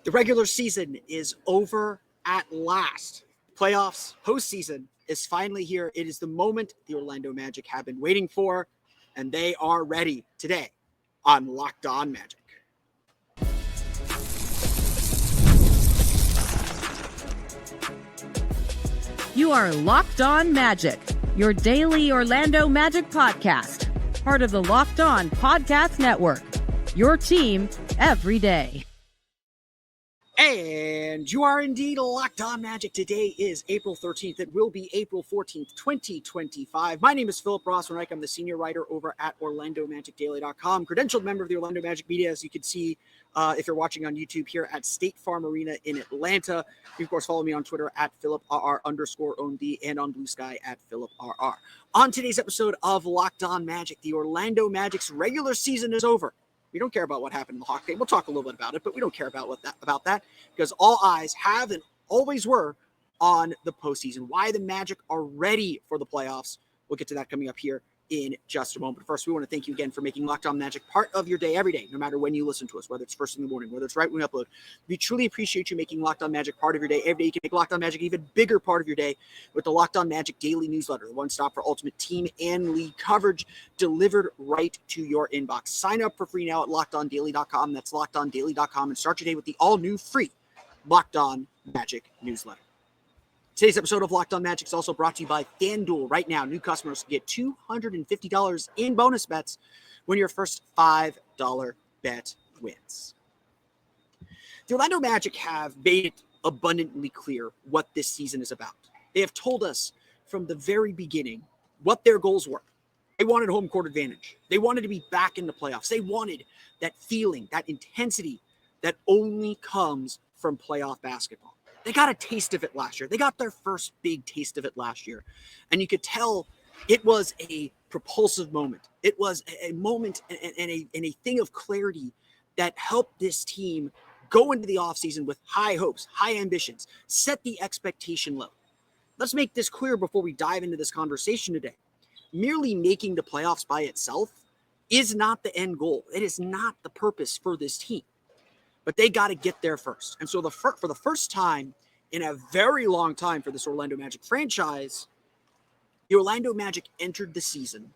The regular season is over at last. Playoffs, postseason is finally here. It is the moment the Orlando Magic have been waiting for, and they are ready today on Locked On Magic. You are Locked On Magic, your daily Orlando Magic podcast, part of the Locked On Podcast Network, your team every day. And you are indeed Locked On Magic. Today is April 13th. It will be April 14th, 2025. My name is Philip Rossman. I'm the senior writer over at OrlandoMagicDaily.com, credentialed member of the Orlando Magic media, as you can see if you're watching on YouTube here at State Farm Arena in Atlanta. You, of course, follow me on Twitter at PhilipRR_OMD and on Blue Sky at PhilipRR. On today's episode of Locked On Magic, the Orlando Magic's regular season is over. We don't care about what happened in the Hawk game. We'll talk a little bit about it, but we don't care about that because all eyes have and always were on the postseason. Why the Magic are ready for the playoffs. We'll get to that coming up here in just a moment. But first, we want to thank you again for making Locked On Magic part of your day every day, no matter when you listen to us, whether it's first in the morning, whether it's right when we upload. We truly appreciate you making Locked On Magic part of your day every day. You can make Locked On Magic an even bigger part of your day with the Locked On Magic daily newsletter, the one stop for ultimate team and league coverage delivered right to your inbox. Sign up for free now at LockedOnDaily.com. That's LockedOnDaily.com, and start your day with the all-new free Locked On Magic newsletter. Today's episode of Locked On Magic is also brought to you by FanDuel. Right now, new customers get $250 in bonus bets when your first $5 bet wins. The Orlando Magic have made it abundantly clear what this season is about. They have told us from the very beginning what their goals were. They wanted home court advantage. They wanted to be back in the playoffs. They wanted that feeling, that intensity that only comes from playoff basketball. They got a taste of it last year. They got their first big taste of it last year. And you could tell it was a propulsive moment. It was a moment and a thing of clarity that helped this team go into the offseason with high hopes, high ambitions, set the expectation low. Let's make this clear before we dive into this conversation today. Merely making the playoffs by itself is not the end goal. It is not the purpose for this team. But they got to get there first. And so for the first time in a very long time for this Orlando Magic franchise, the Orlando Magic entered the season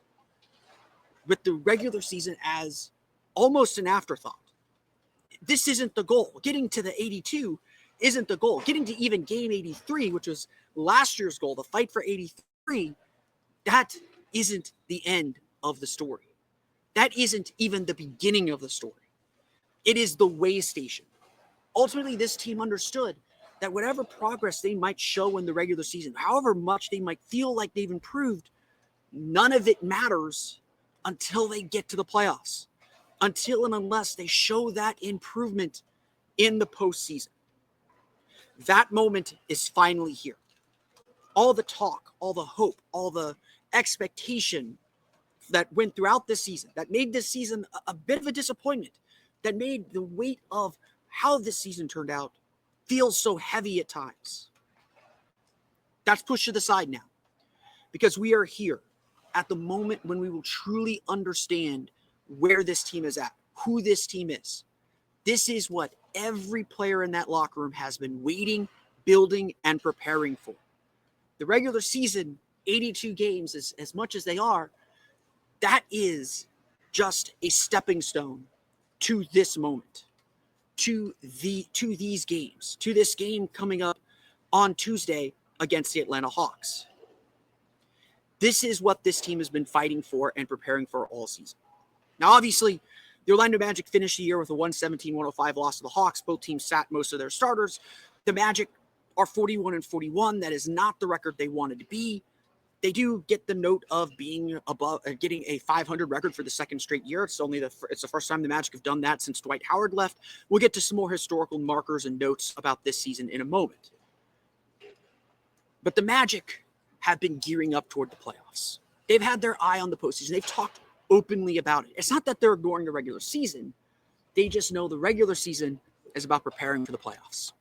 with the regular season as almost an afterthought. This isn't the goal. Getting to the 82 isn't the goal. Getting to even game 83, which was last year's goal, the fight for 83, that isn't the end of the story. That isn't even the beginning of the story. It is the way station. Ultimately, this team understood that whatever progress they might show in the regular season, however much they might feel like they've improved, none of it matters until they get to the playoffs, until and unless they show that improvement in the postseason. That moment is finally here. All the talk, all the hope, all the expectation that went throughout this season, that made this season a bit of a disappointment, that made the weight of how this season turned out feel so heavy at times. That's pushed to the side now, because we are here at the moment when we will truly understand where this team is at, who this team is. This is what every player in that locker room has been waiting, building, and preparing for. The regular season, 82 games, as much as they are, that is just a stepping stone to this moment, to these games, to this game coming up on Tuesday against the Atlanta Hawks. This is what this team has been fighting for and preparing for all season. Now, obviously, the Orlando Magic finished the year with a 117-105 loss to the Hawks. Both teams sat most of their starters. The Magic are 41-41. That is not the record they wanted to be. They do get the note of being above, getting a 500 record for the second straight year. It's the first time the Magic have done that since Dwight Howard left. We'll get to some more historical markers and notes about this season in a moment. But the Magic have been gearing up toward the playoffs. They've had their eye on the postseason. They've talked openly about it. It's not that they're ignoring the regular season. They just know the regular season is about preparing for the playoffs.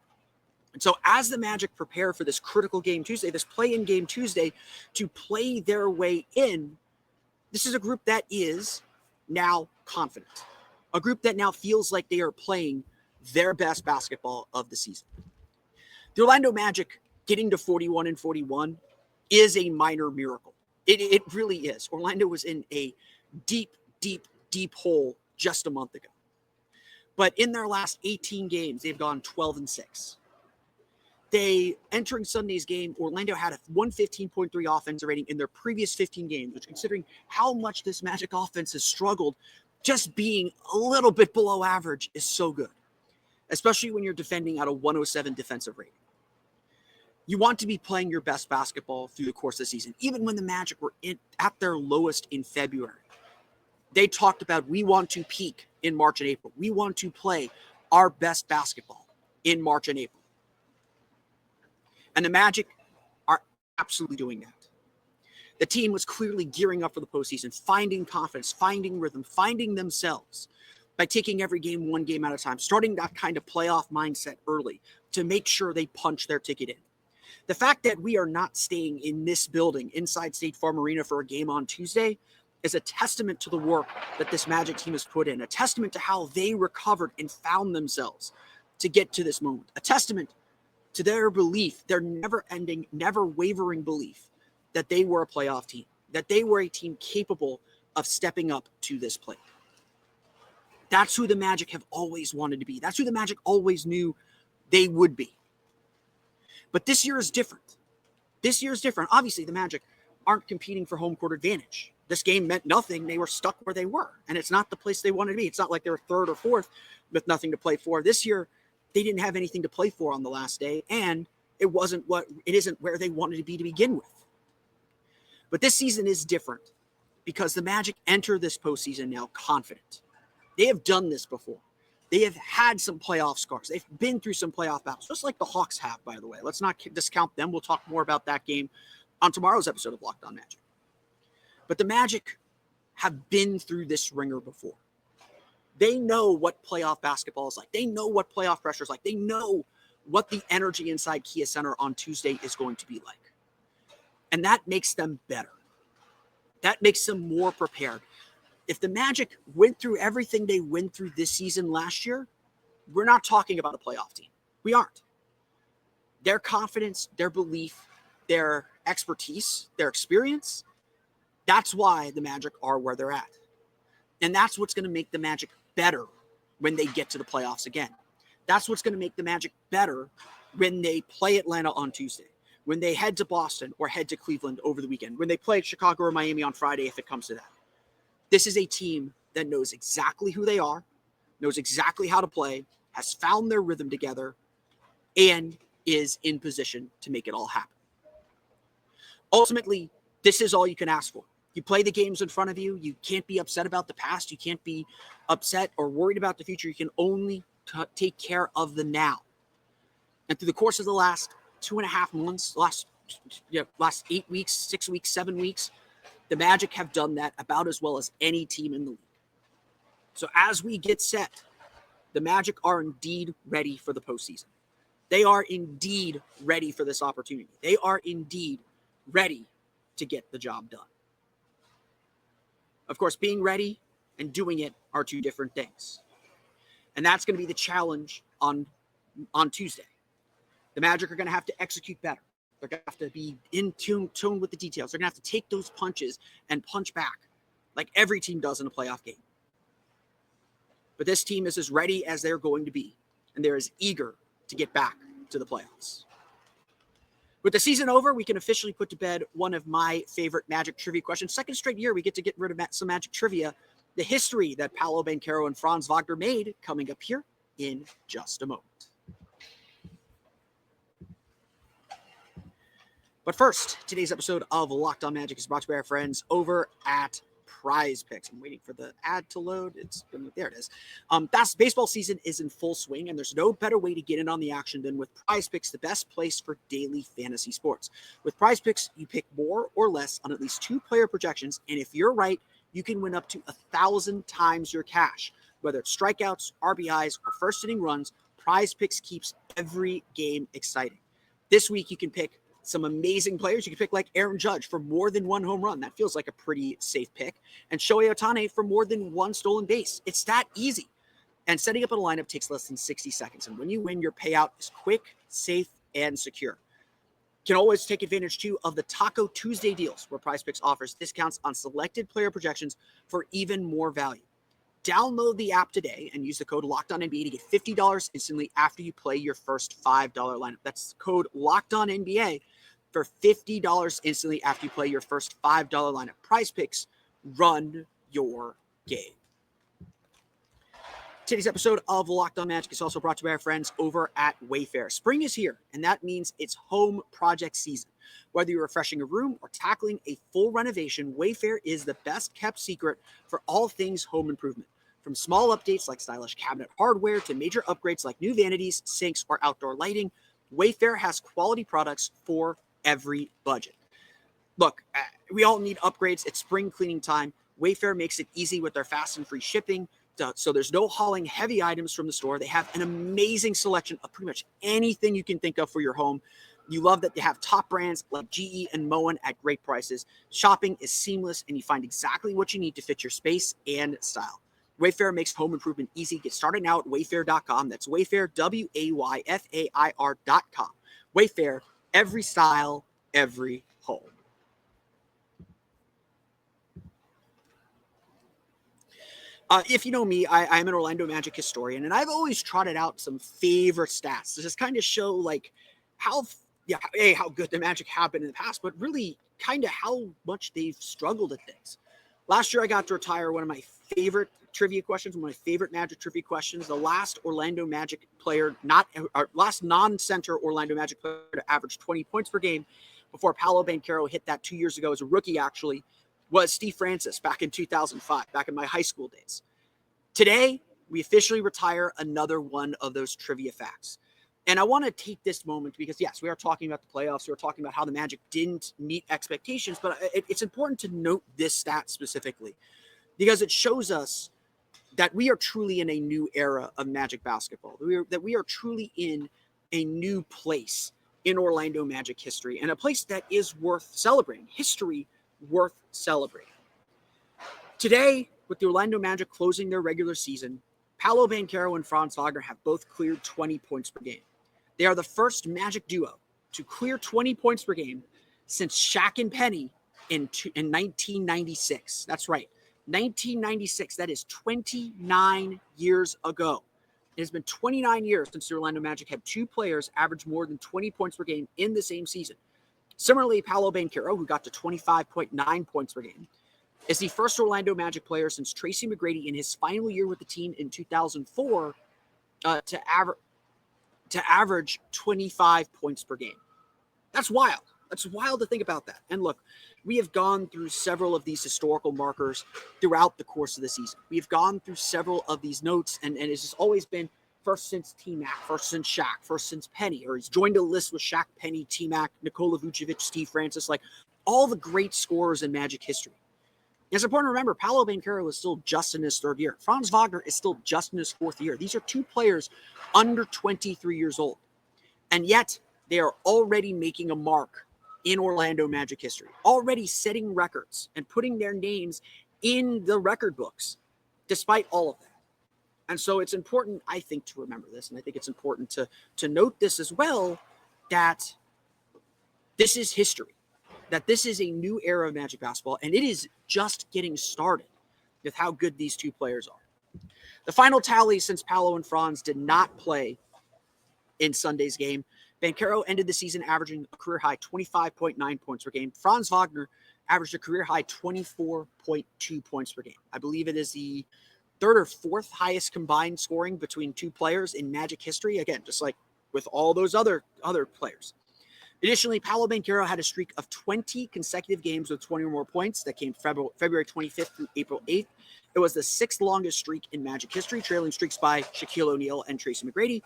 And so as the Magic prepare for this critical game Tuesday, this play-in game Tuesday, to play their way in, this is a group that is now confident. A group that now feels like they are playing their best basketball of the season. The Orlando Magic getting to 41-41 is a minor miracle. It really is. Orlando was in a deep, deep, deep hole just a month ago. But in their last 18 games, they've gone 12-6. They, entering Sunday's game, Orlando had a 115.3 offensive rating in their previous 15 games, which, considering how much this Magic offense has struggled, just being a little bit below average is so good, especially when you're defending at a 107 defensive rating. You want to be playing your best basketball through the course of the season. Even when the Magic were at their lowest in February, they talked about, we want to peak in March and April. We want to play our best basketball in March and April. And the Magic are absolutely doing that. The team was clearly gearing up for the postseason, finding confidence, finding rhythm, finding themselves by taking every game one game at a time, starting that kind of playoff mindset early to make sure they punch their ticket in. The fact that we are not staying in this building inside State Farm Arena for a game on Tuesday is a testament to the work that this Magic team has put in, a testament to how they recovered and found themselves to get to this moment, a testament to their belief, their never-ending, never-wavering belief that they were a playoff team, that they were a team capable of stepping up to this plate. That's who the Magic have always wanted to be. That's who the Magic always knew they would be. But this year is different. This year is different. Obviously, the Magic aren't competing for home court advantage. This game meant nothing. They were stuck where they were, and it's not the place they wanted to be. It's not like they were third or fourth with nothing to play for. This year, they didn't have anything to play for on the last day, and it isn't where they wanted to be to begin with. But this season is different because the Magic enter this postseason now confident. They have done this before. They have had some playoff scars. They've been through some playoff battles, just like the Hawks have, by the way. Let's not discount them. We'll talk more about that game on tomorrow's episode of Locked On Magic. But the Magic have been through this ringer before. They know what playoff basketball is like. They know what playoff pressure is like. They know what the energy inside Kia Center on Tuesday is going to be like. And that makes them better. That makes them more prepared. If the Magic went through everything they went through this season last year, we're not talking about a playoff team. We aren't. Their confidence, their belief, their expertise, their experience, that's why the Magic are where they're at. And that's what's going to make the Magic better when they get to the playoffs again. That's what's going to make the Magic better when they play Atlanta on Tuesday, when they head to Boston or head to Cleveland over the weekend, when they play Chicago or Miami on Friday, if it comes to that. This is a team that knows exactly who they are, knows exactly how to play, has found their rhythm together, and is in position to make it all happen. Ultimately, this is all you can ask for. You play the games in front of you. You can't be upset about the past. You can't be upset or worried about the future. You can only take care of the now. And through the course of the last 2.5 months, last 8 weeks, 6 weeks, 7 weeks, the Magic have done that about as well as any team in the league. So as we get set, the Magic are indeed ready for the postseason. They are indeed ready for this opportunity. They are indeed ready to get the job done. Of course, being ready and doing it are two different things. And that's going to be the challenge on Tuesday. The Magic are going to have to execute better. They're going to have to be in tune with the details. They're going to have to take those punches and punch back like every team does in a playoff game. But this team is as ready as they're going to be, and they're as eager to get back to the playoffs. With the season over, we can officially put to bed one of my favorite Magic trivia questions. Second straight year, we get to get rid of some Magic trivia. The history that Paolo, Banchero, and Franz Wagner made coming up here in just a moment. But first, today's episode of Locked On Magic is brought to you by our friends over at Prize Picks. I'm waiting for the ad to load. There it is. Baseball season is in full swing, and there's no better way to get in on the action than with Prize Picks, the best place for daily fantasy sports. With Prize Picks, you pick more or less on at least 2 player projections, and if you're right, you can win up to 1,000 times your cash. Whether it's strikeouts, RBIs, or first inning runs, Prize Picks keeps every game exciting. This week, you can pick some amazing players. You can pick like Aaron Judge for more than 1 home run. That feels like a pretty safe pick. And Shohei Ohtani for more than 1 stolen base. It's that easy. And setting up a lineup takes less than 60 seconds. And when you win, your payout is quick, safe, and secure. You can always take advantage, too, of the Taco Tuesday deals, where PrizePicks offers discounts on selected player projections for even more value. Download the app today and use the code LOCKEDONNBA to get $50 instantly after you play your first $5 lineup. That's code LOCKEDONNBA for $50 instantly after you play your first $5 lineup. PrizePicks, run your game. Today's episode of Locked On Magic is also brought to you by our friends over at Wayfair. Spring is here, and that means it's home project season. Whether you're refreshing a room or tackling a full renovation, Wayfair is the best kept secret for all things home improvement. From small updates like stylish cabinet hardware to major upgrades like new vanities, sinks, or outdoor lighting, Wayfair has quality products for every budget. Look, we all need upgrades. It's spring cleaning time. Wayfair makes it easy with their fast and free shipping. So there's no hauling heavy items from the store. They have an amazing selection of pretty much anything you can think of for your home. You love that they have top brands like GE and Moen at great prices. Shopping is seamless, and you find exactly what you need to fit your space and style. Wayfair makes home improvement easy. Get started now at wayfair.com. That's Wayfair, WAYFAIR.com. Wayfair, every style, every home. If you know me, I'm an Orlando Magic historian, and I've always trotted out some favorite stats to just kind of show like how good the Magic have been in the past, but really kind of how much they've struggled at things. Last year, I got to retire one of my favorite trivia questions, one of my favorite Magic trivia questions. The last Orlando Magic player, last non-center Orlando Magic player to average 20 points per game before Paolo Banchero hit that 2 years ago as a rookie, actually, was Steve Francis back in 2005, back in my high school days. Today, we officially retire another one of those trivia facts. And I want to take this moment because, yes, we are talking about the playoffs. We are talking about how the Magic didn't meet expectations, but it's important to note this stat specifically because it shows us that we are truly in a new era of Magic basketball, that we are truly in a new place in Orlando Magic history, and a place that is worth celebrating, history worth celebrating. Today, with the Orlando Magic closing their regular season, Paolo Banchero and Franz Wagner have both cleared 20 points per game. They are the first Magic duo to clear 20 points per game since Shaq and Penny in 1996. That's right, 1996. That is 29 years ago. It has been 29 years since the Orlando Magic had two players average more than 20 points per game in the same season. Similarly, Paolo Banchero, who got to 25.9 points per game, is the first Orlando Magic player since Tracy McGrady in his final year with the team in 2004 to average 25 points per game. That's wild. That's wild to think about that. And look, we have gone through several of these historical markers throughout the course of the season. We have gone through several of these notes, and it's just always been first since T-Mac, first since Shaq, first since Penny, or he's joined a list with Shaq, Penny, T-Mac, Nikola Vucevic, Steve Francis, like all the great scorers in Magic history. It's important to remember, Paolo Banchero is still just in his third year. Franz Wagner is still just in his fourth year. These are two players under 23 years old. And yet, they are already making a mark in Orlando Magic history, already setting records and putting their names in the record books, despite all of that. And so it's important, I think, to remember this. And I think it's important to note this as well, that this is history, that this is a new era of Magic basketball, and it is just getting started with how good these two players are. The final tally since Paolo and Franz did not play in Sunday's game, Banchero ended the season averaging a career-high 25.9 points per game. Franz Wagner averaged a career-high 24.2 points per game. I believe it is the third or fourth highest combined scoring between two players in Magic history. Again, just like with all those other players. Additionally, Paolo Banchero had a streak of 20 consecutive games with 20 or more points that came February 25th through April 8th. It was the sixth longest streak in Magic history, trailing streaks by Shaquille O'Neal and Tracy McGrady.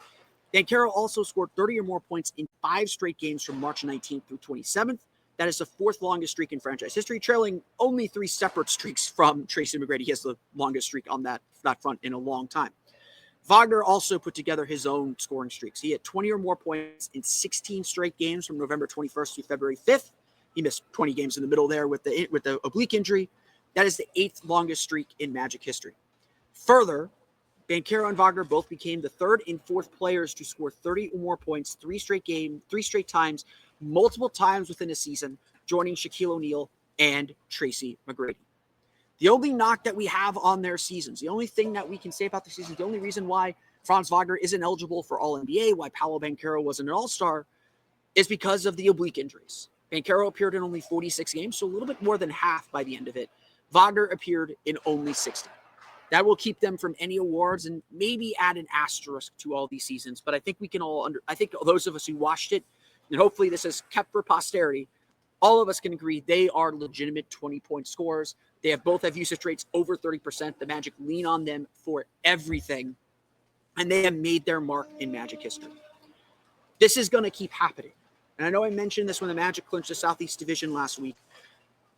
Banchero also scored 30 or more points in 5 straight games from March 19th through 27th. That is the fourth longest streak in franchise history, trailing only 3 separate streaks from Tracy McGrady. He has the longest streak on that front in a long time. Wagner also put together his own scoring streaks. He had 20 or more points in 16 straight games from November 21st to February 5th. He missed 20 games in the middle there with the oblique injury. That is the 8th longest streak in Magic history. Further, Banchero and Wagner both became the third and fourth players to score 30 or more points three straight times, multiple times within a season, joining Shaquille O'Neal and Tracy McGrady. The only knock that we have on their seasons, the only thing that we can say about the season, the only reason why Franz Wagner isn't eligible for All-NBA, why Paolo Banchero wasn't an All-Star, is because of the oblique injuries. Banchero appeared in only 46 games, so a little bit more than half by the end of it. Wagner appeared in only 60. That will keep them from any awards and maybe add an asterisk to all these seasons. But I think we can all I think those of us who watched it, and hopefully this is kept for posterity, all of us can agree they are legitimate 20-point scorers. They both have usage rates over 30%. The Magic lean on them for everything, and they have made their mark in Magic history. This is going to keep happening. And I know I mentioned this when the Magic clinched the Southeast Division last week.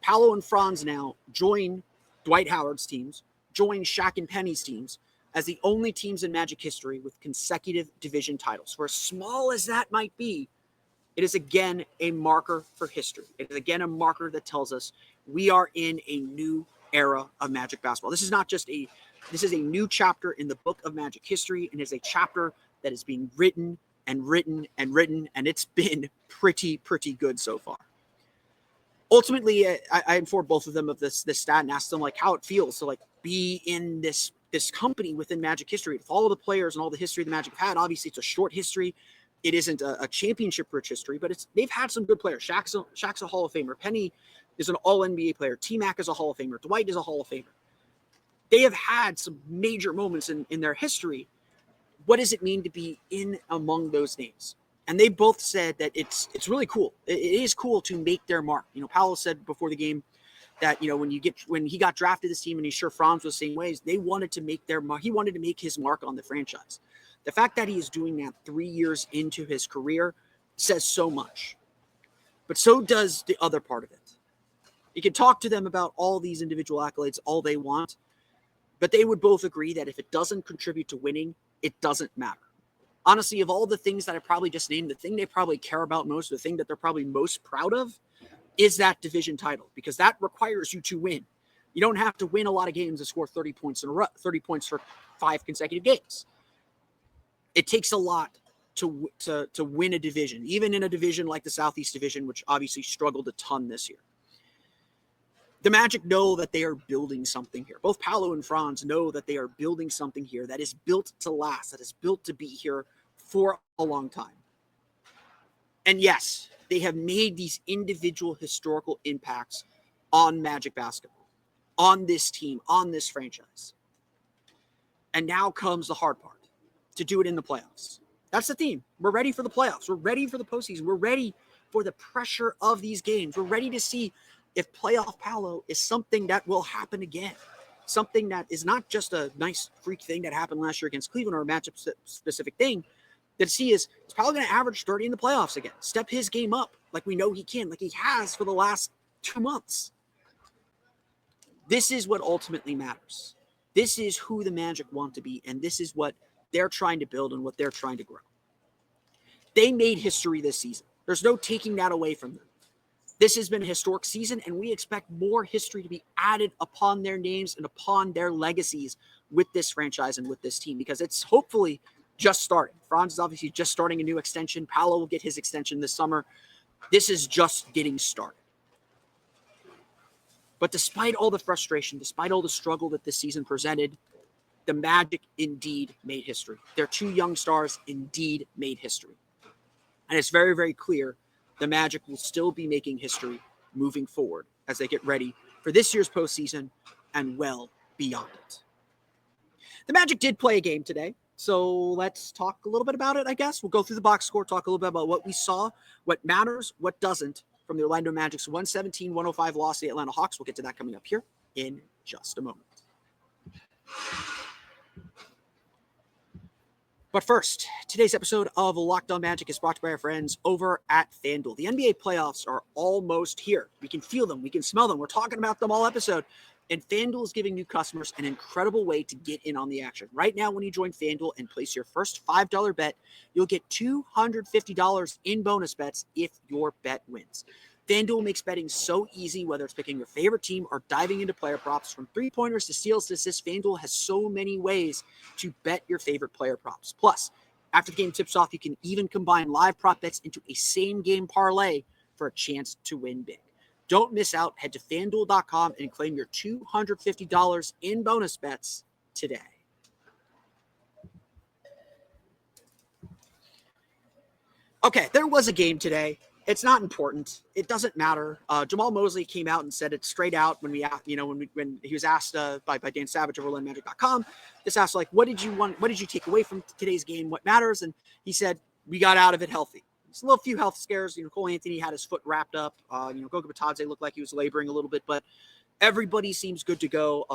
Paolo and Franz now join Dwight Howard's teams, join Shaq and Penny's teams as the only teams in Magic history with consecutive division titles. For as small as that might be, it is again a marker for history. It is again a marker that tells us we are in a new era of Magic basketball. This is a new chapter in the book of Magic history, and it's a chapter that is being written and written and written, and it's been pretty good so far. Ultimately, I informed both of them of this stat and asked them like how it feels to like be in this company within Magic history with all of the players and all the history the Magic have had. Obviously, it's a short history. It isn't a championship-rich history, but they've had some good players. Shaq's a Hall of Famer. Penny is an All-NBA player. T-Mac is a Hall of Famer. Dwight is a Hall of Famer. They have had some major moments in their history. What does it mean to be in among those names? And they both said that it's really cool. It is cool to make their mark. You know, Paolo said before the game that, you know, when he got drafted this team, and he's sure Franz was the same ways, they wanted to make their mark. He wanted to make his mark on the franchise. The fact that he is doing that 3 years into his career says so much. But so does the other part of it. You can talk to them about all these individual accolades all they want, but they would both agree that if it doesn't contribute to winning, it doesn't matter. Honestly, of all the things that I probably just named, the thing they probably care about most, the thing that they're probably most proud of, is that division title, because that requires you to win. You don't have to win a lot of games to score 30 points in a row, 30 points for 5 consecutive games. It takes a lot to win a division, even in a division like the Southeast Division, which obviously struggled a ton this year. The Magic know that they are building something here. Both Paolo and Franz know that they are building something here that is built to last, that is built to be here for a long time. And yes, they have made these individual historical impacts on Magic basketball, on this team, on this franchise. And now comes the hard part, to do it in the playoffs. That's the theme. We're ready for the playoffs. We're ready for the postseason. We're ready for the pressure of these games. We're ready to see if playoff Paolo is something that will happen again. Something that is not just a nice freak thing that happened last year against Cleveland or a matchup-specific thing. That see is probably going to average 30 in the playoffs again. Step his game up like we know he can, like he has for the last 2 months. This is what ultimately matters. This is who the Magic want to be, and this is what they're trying to build and what they're trying to grow. They made history this season. There's no taking that away from them. This has been a historic season, and we expect more history to be added upon their names and upon their legacies with this franchise and with this team, because it's hopefully just starting. Franz is obviously just starting a new extension. Paolo will get his extension this summer. This is just getting started. But despite all the frustration, despite all the struggle that this season presented, the Magic indeed made history. Their 2 young stars indeed made history. And it's very, very clear the Magic will still be making history moving forward as they get ready for this year's postseason and well beyond it. The Magic did play a game today, so let's talk a little bit about it, I guess. We'll go through the box score, talk a little bit about what we saw, what matters, what doesn't from the Orlando Magic's 117-105 loss to the Atlanta Hawks. We'll get to that coming up here in just a moment. But first, today's episode of Locked On Magic is brought to you by our friends over at FanDuel. The NBA playoffs are almost here. We can feel them. We can smell them. We're talking about them all episode. And FanDuel is giving new customers an incredible way to get in on the action. Right now, when you join FanDuel and place your first $5 bet, you'll get $250 in bonus bets if your bet wins. FanDuel makes betting so easy, whether it's picking your favorite team or diving into player props. From three-pointers to steals to assists, FanDuel has so many ways to bet your favorite player props. Plus, after the game tips off, you can even combine live prop bets into a same-game parlay for a chance to win big. Don't miss out. Head to FanDuel.com and claim your $250 in bonus bets today. Okay, there was a game today. It's not important. It doesn't matter. Jamal Mosley came out and said it straight out when he was asked by Dan Savage of OrlandoMagic.com. Just asked, like, what did you take away from today's game? What matters? And he said, we got out of it healthy. It's a little few health scares. Cole Anthony had his foot wrapped up. Goga Batadze looked like he was laboring a little bit, but everybody seems good to go.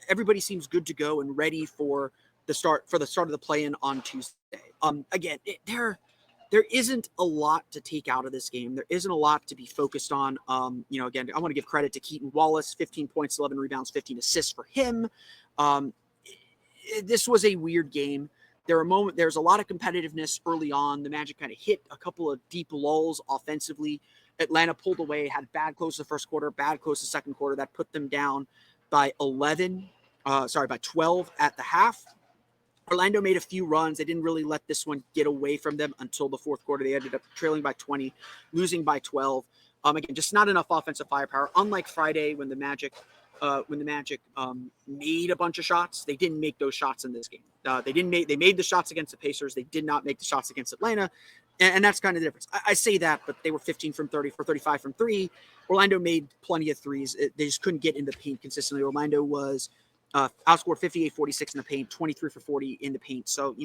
Everybody seems good to go and ready for the start of the play-in on Tuesday. Again, there isn't a lot to take out of this game. There isn't a lot to be focused on. Again, I want to give credit to Keaton Wallace, 15 points, 11 rebounds, 15 assists for him. This was a weird game. There's a lot of competitiveness early on. The Magic kind of hit a couple of deep lulls offensively. Atlanta pulled away, had bad close the first quarter, bad close the second quarter. That put them down by 12 at the half. Orlando made a few runs. They didn't really let this one get away from them until the fourth quarter. They ended up trailing by 20, losing by 12. Again, just not enough offensive firepower. Unlike Friday when the Magic made a bunch of shots, they didn't make those shots in this game. They made the shots against the Pacers. They did not make the shots against Atlanta. And that's kind of the difference. I say that, but they were 15 from 30 for 35 from 3. Orlando made plenty of threes. They just couldn't get in the paint consistently. Orlando was outscored 58-46 in the paint, 23 for 40 in the paint. So,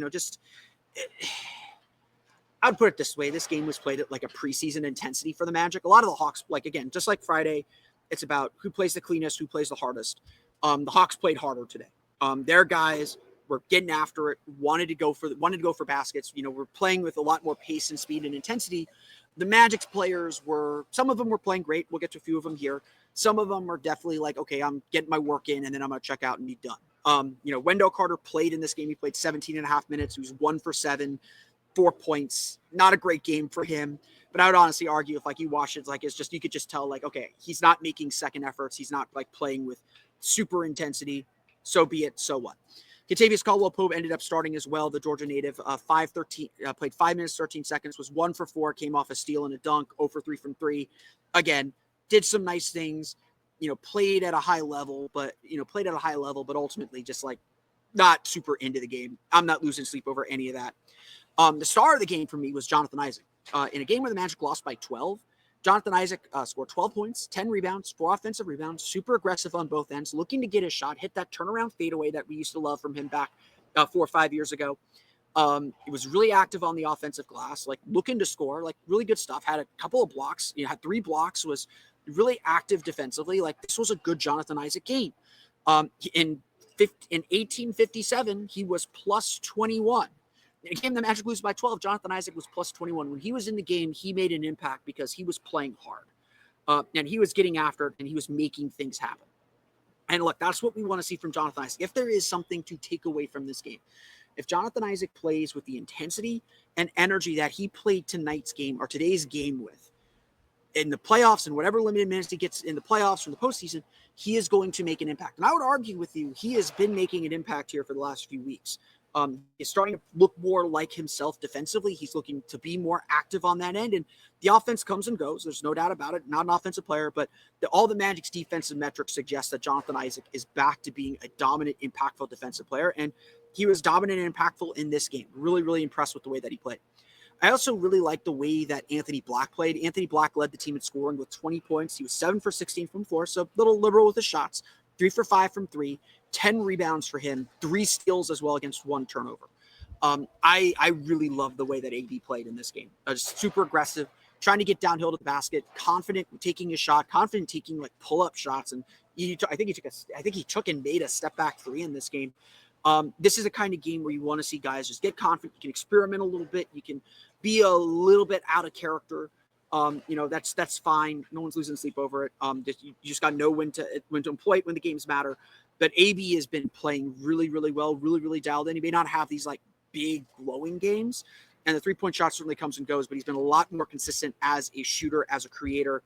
I would put it this way. This game was played at like a preseason intensity for the Magic. A lot of the Hawks, again, just like Friday, it's about who plays the cleanest, who plays the hardest. The Hawks played harder today. Their guys were getting after it, wanted to go for baskets. We're playing with a lot more pace and speed and intensity. The Magic's players some of them were playing great. We'll get to a few of them here. Some of them are definitely like, okay, I'm getting my work in and then I'm going to check out and be done. Wendell Carter played in this game. He played 17 and a half minutes. He was 1 for 7, 4 points. Not a great game for him. But I would honestly argue if you watch it, you could just tell okay, he's not making second efforts. He's not playing with super intensity. So be it. So what? Kentavious Caldwell-Pope ended up starting as well. The Georgia native, played 5 minutes, 13 seconds, was 1 for 4, came off a steal and a dunk, 0 for 3 from 3. Again, did some nice things, played at a high level, but ultimately just not super into the game. I'm not losing sleep over any of that. The star of the game for me was Jonathan Isaac. In a game where the Magic lost by 12, Jonathan Isaac scored 12 points, 10 rebounds, 4 offensive rebounds, super aggressive on both ends, looking to get his shot, hit that turnaround fadeaway that we used to love from him back 4 or 5 years ago. He was really active on the offensive glass, looking to score, really good stuff. Had a couple of blocks, had 3 blocks, was really active defensively. This was a good Jonathan Isaac game. In 1857, he was plus 21. In a game the Magic lose by 12, Jonathan Isaac was plus 21. When he was in the game, he made an impact because he was playing hard. And he was getting after it, and he was making things happen. And look, that's what we want to see from Jonathan Isaac. If there is something to take away from this game, if Jonathan Isaac plays with the intensity and energy that he played tonight's game or today's game with, in the playoffs and whatever limited minutes he gets in the playoffs from the postseason, he is going to make an impact. And I would argue with you, he has been making an impact here for the last few weeks. He's starting to look more like himself defensively. He's looking to be more active on that end. And the offense comes and goes. There's no doubt about it. Not an offensive player, but all the Magic's defensive metrics suggest that Jonathan Isaac is back to being a dominant, impactful defensive player. And he was dominant and impactful in this game. Really, really impressed with the way that he played. I also really like the way that Anthony Black played. Anthony Black led the team in scoring with 20 points. He was 7 for 16 from 4, so a little liberal with his shots. 3 for 5 from 3, 10 rebounds for him, 3 steals as well against 1 turnover. I really love the way that AD played in this game. Just super aggressive, trying to get downhill to the basket, confident taking a shot, confident taking pull-up shots, and I think he took and made a step-back 3 in this game. This is a kind of game where you want to see guys just get confident. You can experiment a little bit. You can be a little bit out of character. That's fine. No one's losing sleep over it. You just got to know when to employ it when the games matter. But AB has been playing really, really well, really, really dialed in. He may not have these big glowing games, And the three-point shot certainly comes and goes, but he's been a lot more consistent as a shooter, as a creator,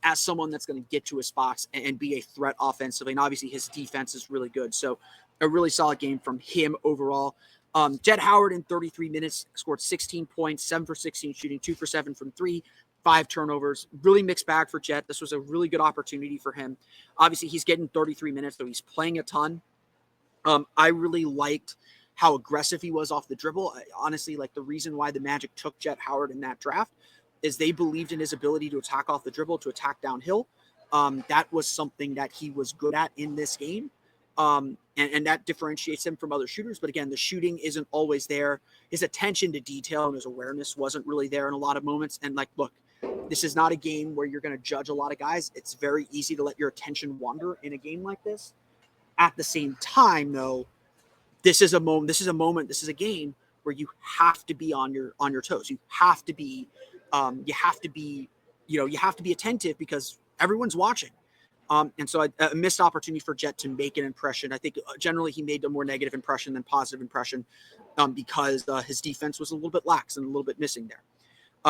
as someone that's going to get to his spots and be a threat offensively. And obviously his defense is really good. So a really solid game from him overall. Jett Howard in 33 minutes scored 16 points, 7 for 16 shooting, 2 for 7 from 3, 5 turnovers. Really mixed bag for Jett. This was a really good opportunity for him. Obviously, he's getting 33 minutes, so he's playing a ton. I really liked how aggressive he was off the dribble. Honestly, like the reason why the Magic took Jett Howard in that draft is they believed in his ability to attack off the dribble, to attack downhill. That was something that he was good at in this game. And that differentiates him from other shooters. But again, the shooting isn't always there. His attention to detail and his awareness wasn't really there in a lot of moments. And like, look, this is not a game where you're going to judge a lot of guys. It's very easy to let your attention wander in a game like this. At the same time, though, this is a game where you have to be on your toes. You have to be attentive because everyone's watching. And so a missed opportunity for Jett to make an impression. I think generally he made a more negative impression than positive impression because his defense was a little bit lax and a little bit missing there.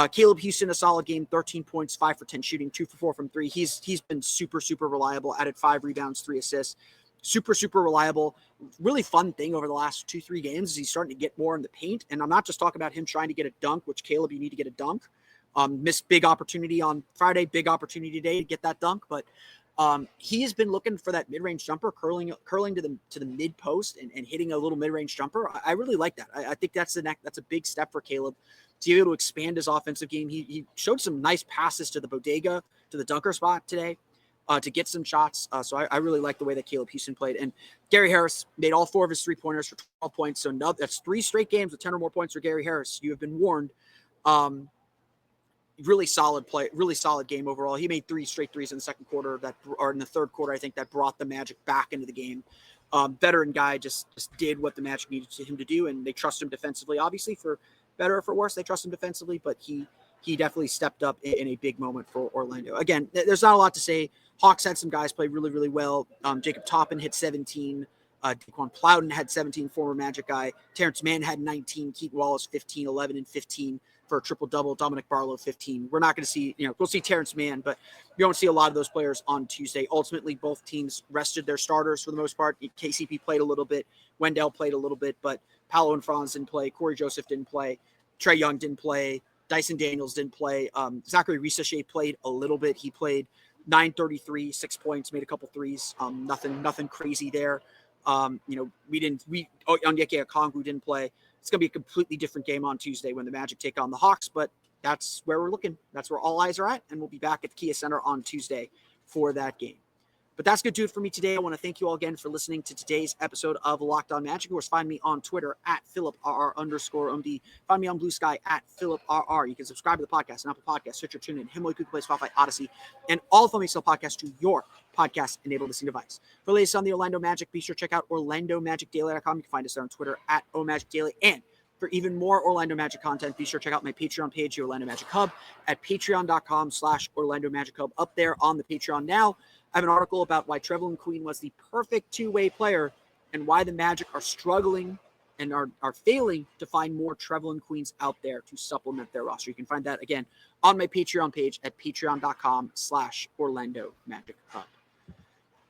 Caleb Houston, a solid game, 13 points, 5 for 10 shooting, 2 for 4 from 3. He's been super, super reliable, added 5 rebounds, 3 assists. Super, super reliable. Really fun thing over the last 2-3 games is he's starting to get more in the paint. And I'm not just talking about him trying to get a dunk, which Caleb, you need to get a dunk. Missed big opportunity on Friday, big opportunity today to get that dunk. But he has been looking for that mid-range jumper, curling to the mid post and hitting a little mid-range jumper. I really like that. I think that's a big step for Caleb to be able to expand his offensive game. He showed some nice passes to the bodega, to the dunker spot today. To get some shots. So I really like the way that Caleb Houston played. And Gary Harris made all 4 of his 3-pointers for 12 points. So that's 3 straight games with 10 or more points for Gary Harris. You have been warned. Really solid play, really solid game overall. He made 3 straight threes in the second quarter or in the third quarter, I think, that brought the Magic back into the game. Veteran guy just did what the Magic needed him to do, and they trust him defensively. Obviously, for better or for worse, they trust him defensively, but he definitely stepped up in a big moment for Orlando. Again, there's not a lot to say. Hawks had some guys play really, really well. Jacob Toppin hit 17. Daquan Plowden had 17, former Magic guy. Terrence Mann had 19. Keaton Wallace, 15, 11, and 15 for a triple-double. Dominic Barlow, 15. We're not going to see, we'll see Terrence Mann, but we don't see a lot of those players on Tuesday. Ultimately, both teams rested their starters for the most part. KCP played a little bit. Wendell played a little bit, but Paolo and Franz didn't play. Corey Joseph didn't play. Trae Young didn't play. Dyson Daniels didn't play. Zachary Risacher played a little bit. He played 9:33, 6 points, made a couple threes. Nothing crazy there. Onyeka Okongwu didn't play. It's going to be a completely different game on Tuesday when the Magic take on the Hawks, but that's where we're looking. That's where all eyes are at, and we'll be back at the Kia Center on Tuesday for that game. But that's going to do it for me today. I want to thank you all again for listening to today's episode of Locked On Magic. Of course, find me on Twitter at PhilipRR_OMD. Find me on Blue Sky at PhilipRR. You can subscribe to the podcast on Apple Podcasts, Stitcher, TuneIn, Himalaya, Google Play, Spotify, Odyssey, and all Filming Still podcasts to your podcast-enabled listening device. For the latest on the Orlando Magic, be sure to check out OrlandoMagicDaily.com. You can find us there on Twitter at OMagicDaily. And for even more Orlando Magic content, be sure to check out my Patreon page, the Orlando Magic Hub, at patreon.com/Orlando Magic Hub. Up there on the Patreon now, I have an article about why Trevelyan Queen was the perfect two-way player and why the Magic are struggling and are failing to find more Trevelyan Queens out there to supplement their roster. You can find that, again, on my Patreon page at patreon.com/Orlando Magic Hub.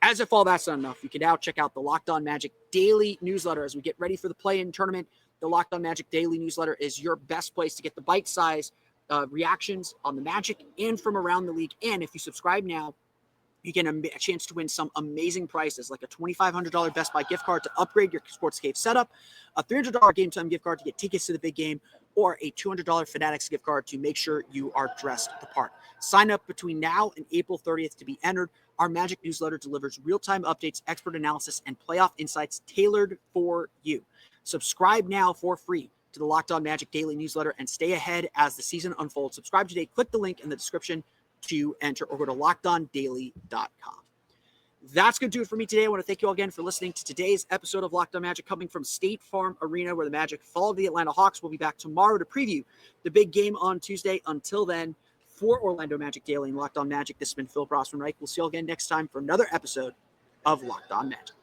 As if all that's not enough, you can now check out the Locked On Magic Daily newsletter as we get ready for the play-in tournament. The Locked On Magic Daily newsletter is your best place to get the bite-sized reactions on the Magic and from around the league. And if you subscribe now, you get a chance to win some amazing prizes, like a $2,500 Best Buy gift card to upgrade your Sportscape setup, a $300 Game Time gift card to get tickets to the big game, or a $200 Fanatics gift card to make sure you are dressed the part. Sign up between now and April 30th to be entered. Our Magic newsletter delivers real-time updates, expert analysis, and playoff insights tailored for you. Subscribe now for free to the Locked On Magic Daily newsletter and stay ahead as the season unfolds. Subscribe today. Click the link in the description to enter, or go to LockedOnDaily.com. That's going to do it for me today. I want to thank you all again for listening to today's episode of Locked On Magic, coming from State Farm Arena, where the Magic followed the Atlanta Hawks. We'll be back tomorrow to preview the big game on Tuesday. Until then, for Orlando Magic Daily and Locked On Magic, this has been Phil Rossman-Reich. We'll see you all again next time for another episode of Locked On Magic.